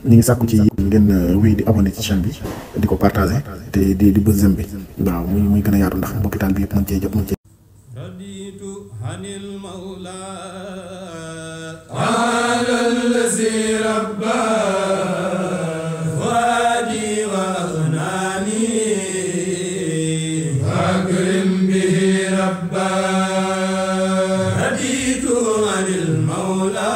ñi ngi sàkku ci ngeen wéy di abonné ci chaîne bi di ko partagé te di bës j'aime bi waaw muy gën a yaatu ndax mbokki taal bi yëpp mën cee jot mën cee raditu hanil mawla ala allazi rabba wadi wa aghnani akrim bihi rabba raditu hanil mawla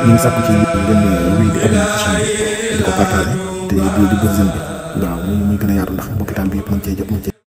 ñu ngi sàkku ci ngeen wéy di abonné ci chaîne bi di ko partagé te di bës j'aime bi waaw muy gën a yaatu ndax mbokki taal bi yëpp mën cee jot mën cee